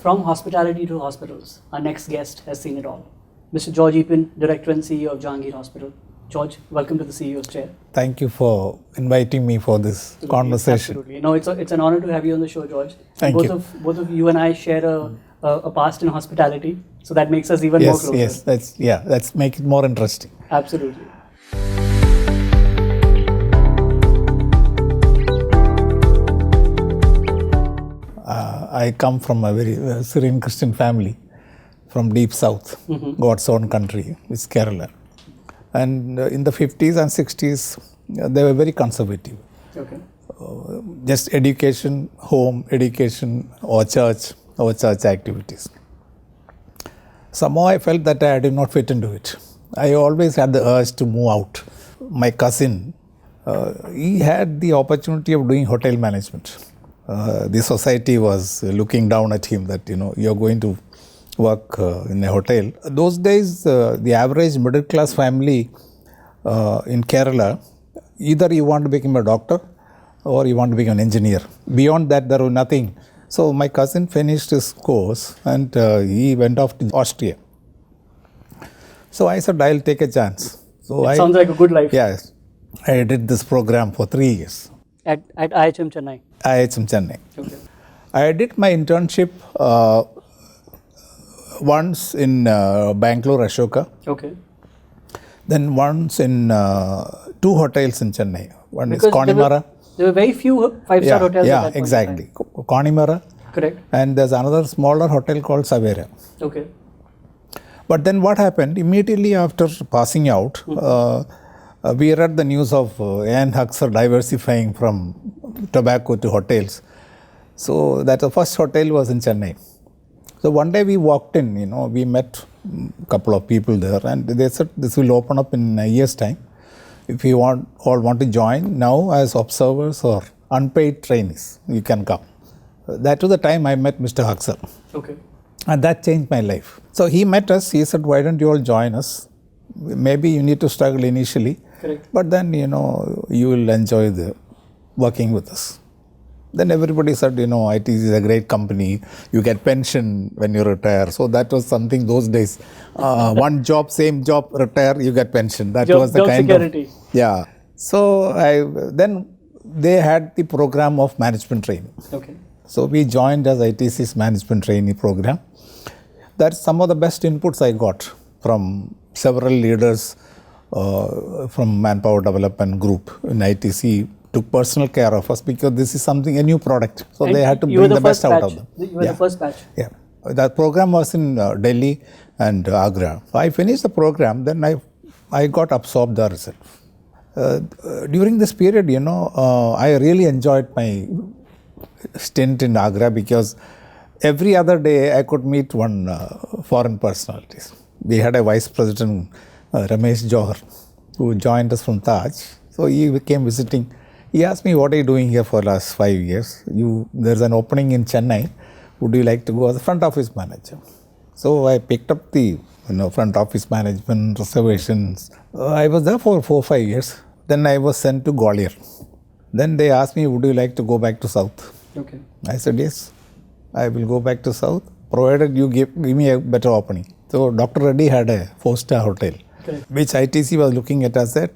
From hospitality to hospitals, our next guest has seen it all. Mr. George Eapen, Director and CEO of Jehangir Hospital. George, welcome to the CEO's chair. Thank you for inviting me for this conversation. Absolutely. No, it's an honor to have you on the show, George. Thank both you. Both of you and I share a past in hospitality, so that makes us even more closer. Yes, let's make it more interesting. Absolutely. I come from a very Syrian Christian family from deep south, God's own country, it's Kerala. And in the 50s and 60s, they were very conservative. Okay. Just education, home, education, or church activities. Somehow I felt that I did not fit into it. I always had the urge to move out. My cousin, he had the opportunity of doing hotel management. The society was looking down at him that, you're going to work in a hotel. Those days, the average middle class family in Kerala, either you want to become a doctor or you want to become an engineer. Beyond that, there was nothing. So my cousin finished his course and he went off to Austria. So I said, I'll take a chance. So Sounds like a good life. Yes. I did this program for 3 years. At IHM Chennai? IHM Chennai. Okay. I did my internship once in Bangalore, Ashoka. Okay. Then once in 2 hotels in Chennai. One Because is Conimara. There were very few five-star hotels at that point in exactly. time. Conimara. Correct. And there's another smaller hotel called Savera. Okay. But then what happened, immediately after passing out, we read the news of Ian Huxer diversifying from tobacco to hotels. So that the first hotel was in Chennai. So one day we walked in, we met a couple of people there and they said this will open up in a year's time. If you all want to join now as observers or unpaid trainees, you can come. That was the time I met Mr. Huxer. Okay. And that changed my life. So he met us, he said, why don't you all join us? Maybe you need to struggle initially. Correct. But then, you will enjoy the working with us. Then everybody said, IT is a great company. You get pension when you retire. So that was something those days. One job, same job, retire, you get pension. That was the job kind security. of... Yeah. So then they had the program of management training. Okay. So we joined as ITC's management trainee program. That's some of the best inputs I got from several leaders from Manpower Development Group in ITC. Took personal care of us because this is something, a new product. So and they had to bring the best out of them. You were the first batch. Yeah. That program was in Delhi and Agra. I finished the program, then I got absorbed there itself. During this period, I really enjoyed my stint in Agra because every other day I could meet one foreign personalities. We had a vice president, Ramesh Johar, who joined us from Taj. So he came visiting. He asked me, what are you doing here for the last 5 years? There's an opening in Chennai. Would you like to go as a front office manager? So I picked up the front office management, reservations. I was there for 4 or 5 years. Then I was sent to Gwalior. Then they asked me, would you like to go back to South? Okay. I said, yes, I will go back to South, provided you give me a better opening. So Dr. Reddy had a 4-star hotel, which ITC was looking at as a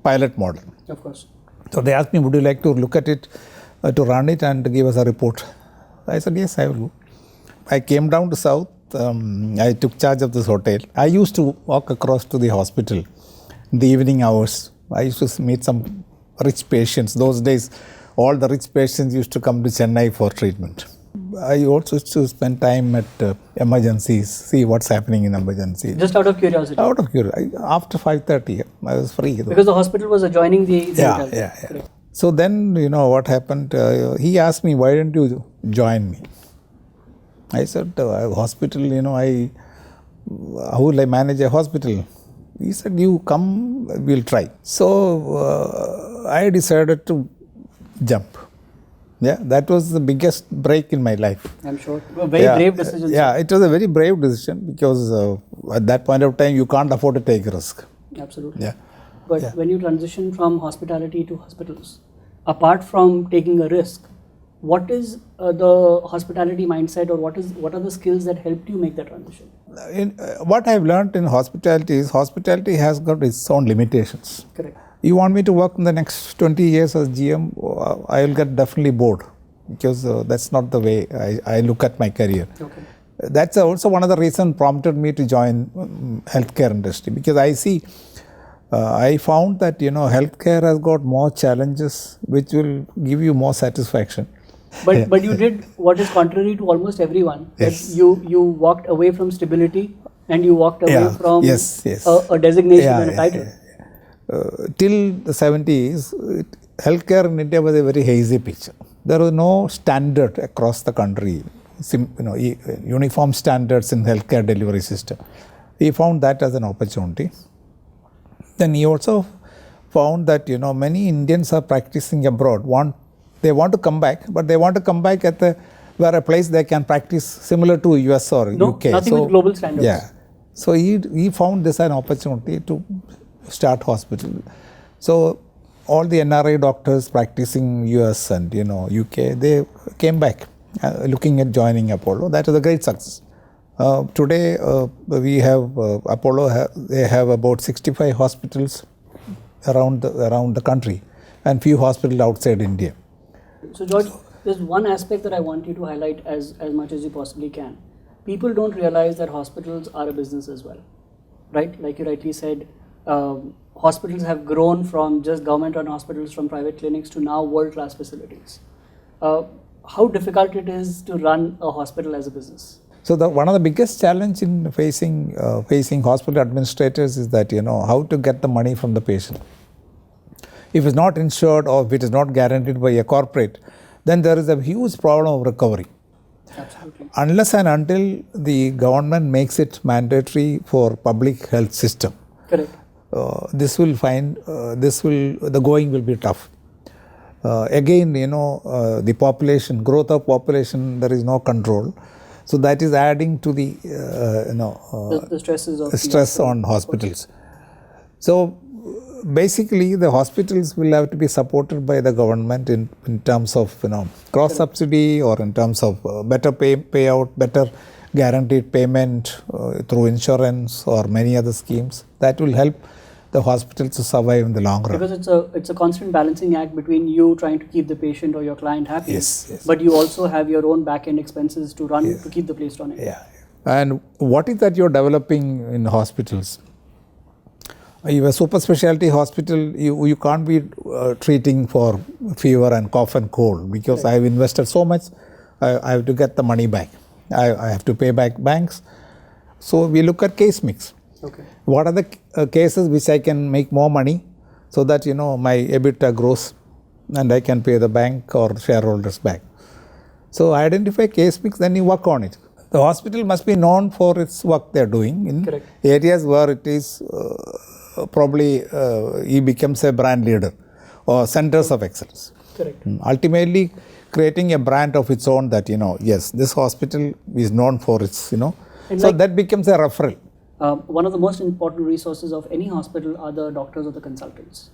pilot model. Of course. So they asked me, would you like to look at it, to run it and give us a report? I said, yes, I will. I came down to South. I took charge of this hotel. I used to walk across to the hospital in the evening hours. I used to meet some rich patients. Those days, all the rich patients used to come to Chennai for treatment. I also used to spend time at emergencies, see what's happening in emergencies. Just out of curiosity? Out of curiosity. After 5:30, I was free. Because the hospital was adjoining the hotel. Yeah. So then, what happened? He asked me, why don't you join me? I said, hospital, how will I manage a hospital? He said, you come, we'll try. So I decided to jump. Yeah, that was the biggest break in my life. I'm sure. A very brave decision. Yeah, it was a very brave decision because at that point of time, you can't afford to take a risk. Absolutely. Yeah. But when you transition from hospitality to hospitals, apart from taking a risk, What is the hospitality mindset, or what are the skills that helped you make that transition? What I've learned in hospitality is hospitality has got its own limitations. Correct. You want me to work in the next 20 years as GM, I will get definitely bored, because that's not the way I look at my career. Okay. That's also one of the reasons prompted me to join healthcare industry, because I found that healthcare has got more challenges which will give you more satisfaction. But you did what is contrary to almost everyone. Yes. That you walked away from stability, and you walked away from yes. A designation and a title. Till the 70s, healthcare in India was a very hazy picture. There was no standard across the country, uniform standards in healthcare delivery system. He found that as an opportunity. Then he also found that many Indians are practicing abroad. They want to come back, but they want to come back at where a place they can practice similar to US or UK. Nothing with global standards. Yeah. So he found this an opportunity to start hospital. So all the NRI doctors practicing US and UK, they came back looking at joining Apollo. That was a great success. Today we have Apollo. They have about 65 hospitals around the country, and few hospitals outside India. So George, there's one aspect that I want you to highlight as much as you possibly can. People don't realize that hospitals are a business as well, right? Like you rightly said, hospitals have grown from just government-run hospitals, from private clinics, to now world-class facilities. How difficult it is to run a hospital as a business? So one of the biggest challenge in facing hospital administrators is that how to get the money from the patient. If it's not insured or if it is not guaranteed by a corporate, then there is a huge problem of recovery. Absolutely. Unless and until the government makes it mandatory for public health system. Correct. The going will be tough. Again, the population, growth of population, there is no control. So that is adding to the the stresses of stress on hospitals. So basically, the hospitals will have to be supported by the government in terms of cross subsidy, or in terms of better payout, better guaranteed payment through insurance or many other schemes. That will help the hospitals to survive in the long run. Because it's a constant balancing act between you trying to keep the patient or your client happy, yes. But you also have your own back-end expenses to run to keep the place running. Yeah. And what is that you're developing in hospitals? You a super specialty hospital, you can't be treating for fever and cough and cold, because I've invested so much, I have to get the money back. I have to pay back banks. So we look at case mix. Okay. What are the cases which I can make more money, so that my EBITDA grows and I can pay the bank or shareholders back. So identify case mix, then you work on it. The hospital must be known for its work they're doing in areas where it is probably he becomes a brand leader or centers of excellence. Correct. Ultimately, creating a brand of its own that yes, this hospital is known for its so that becomes a referral. One of the most important resources of any hospital are the doctors or the consultants,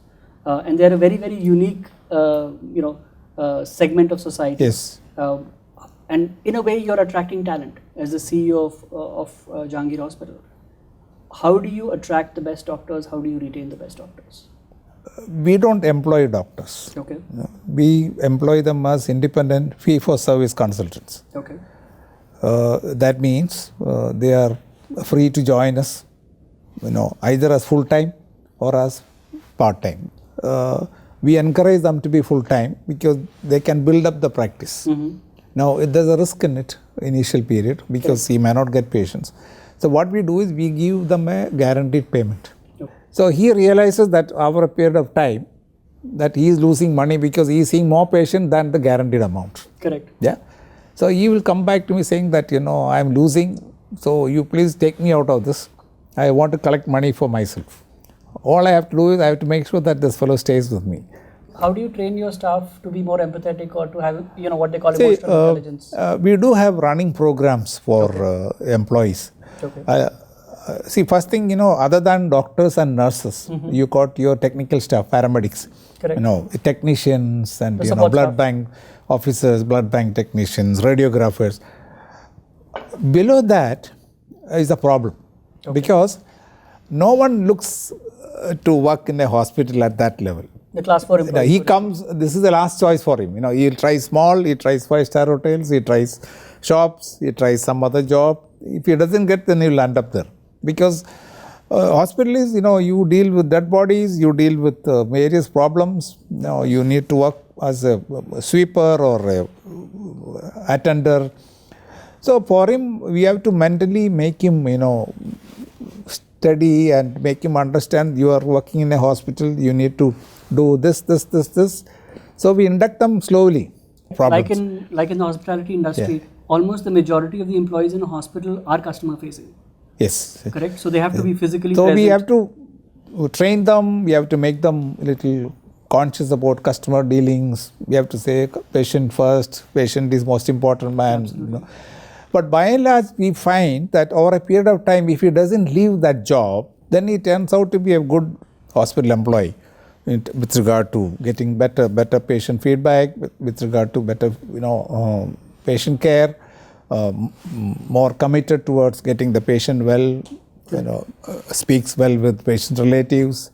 and they're a very, very unique segment of society. Yes. And in a way, you're attracting talent as the CEO of Jehangir Hospital. How do you attract the best doctors? How do you retain the best doctors? We don't employ doctors. Okay. We employ them as independent fee-for-service consultants. Okay. That means they are free to join us, either as full-time or as part-time. We encourage them to be full-time because they can build up the practice. Mm-hmm. Now, there's a risk in it, initial period, because he may not get patients. So what we do is we give them a guaranteed payment. Okay. So he realizes that over a period of time, that he is losing money because he is seeing more patients than the guaranteed amount. Correct. Yeah. So he will come back to me saying that, I am losing, so you please take me out of this. I want to collect money for myself. All I have to do is I have to make sure that this fellow stays with me. How do you train your staff to be more empathetic or to have, what they call emotional intelligence? We do have running programs for employees. Okay. see, first thing, other than doctors and nurses, you got your technical staff, paramedics, Correct. Technicians and, The support blood staff. bank officers, blood bank technicians, radiographers. Below that is the problem because no one looks to work in a hospital at that level. The class 4 employee. He comes, this is the last choice for him. He'll try small, he tries 5-star hotels, he tries shops, he tries some other job. If he doesn't get, then he'll end up there. Because hospital is, you deal with dead bodies, you deal with various problems. You need to work as a sweeper or a attender. So for him, we have to mentally make him, steady and make him understand you are working in a hospital, you need to do this. So we induct them slowly. Like in the hospitality industry, almost the majority of the employees in a hospital are customer facing. Yes. Correct? So they have to be physically So present. we have to train them, we have to make them a little conscious about customer dealings. We have to say patient first, patient is most important man. But by and large, we find that over a period of time, if he doesn't leave that job, then he turns out to be a good hospital employee with regard to getting better patient feedback, with regard to better, patient care, more committed towards getting the patient well, speaks well with patient relatives.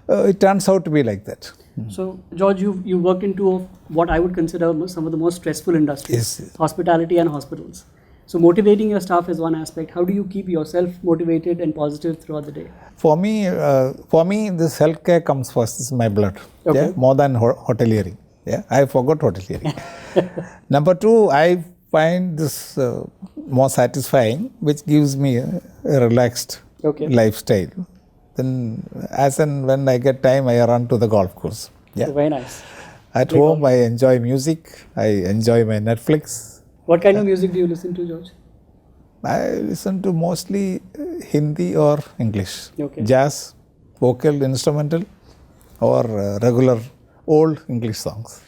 It turns out to be like that. So, George, you worked into what I would consider some of the most stressful industries, Yes. hospitality and hospitals. So, motivating your staff is one aspect. How do you keep yourself motivated and positive throughout the day? For me, this healthcare comes first. This is my blood. Okay. Yeah, more than hoteliering. Yeah, I forgot hoteliering. Number two, I find this more satisfying, which gives me a relaxed lifestyle. Then, as and when I get time, I run to the golf course. Yeah. Very nice. At home, I enjoy music. I enjoy my Netflix. What kind of music do you listen to, George? I listen to mostly Hindi or English. Okay. Jazz, vocal, instrumental, or regular old English songs.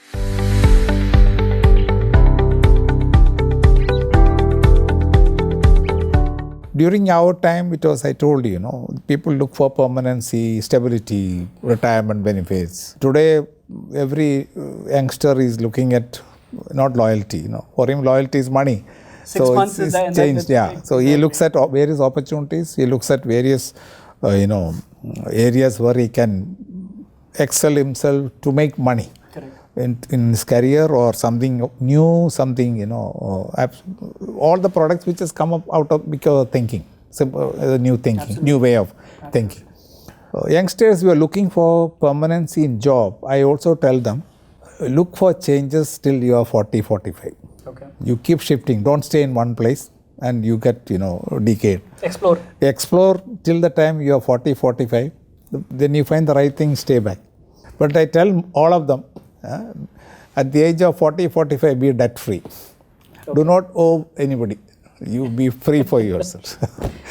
During our time, it was, I told you, people look for permanency, stability, retirement benefits. Today, every youngster is looking at not loyalty. For him, loyalty is money. 6 months it's is changed. Yeah. So he looks at various opportunities. He looks at various, areas where he can excel himself to make money. Correct. In his career or something new, something, all the products which has come up out of because of thinking, new thinking, Absolutely. new way of thinking. Youngsters who are looking for permanency in job, I also tell them, look for changes till you are 40, 45. Okay. You keep shifting, don't stay in one place and you get, decayed. Explore till the time you are 40, 45. Then you find the right thing, stay back. But I tell all of them, at the age of 40, 45, be debt free. Okay. Do not owe anybody. You be free for yourself.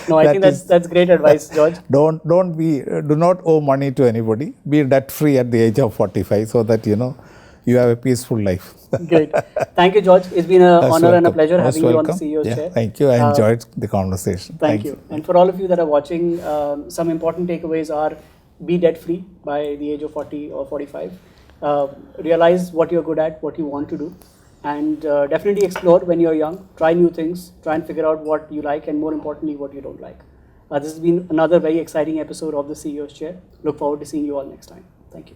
No, I think that's great advice, George. Do not owe money to anybody. Be debt free at the age of 45 so that you have a peaceful life. Great. Thank you, George. It's been an honor and a pleasure Most having you on the welcome. CEO's chair. Thank you. I enjoyed the conversation. Thank you. And for all of you that are watching, some important takeaways are be debt free by the age of 40 or 45. Realize what you're good at, what you want to do, and definitely explore when you're young. Try new things, try and figure out what you like, and more importantly, what you don't like. This has been another very exciting episode of the CEO's Chair. Look forward to seeing you all next time. Thank you.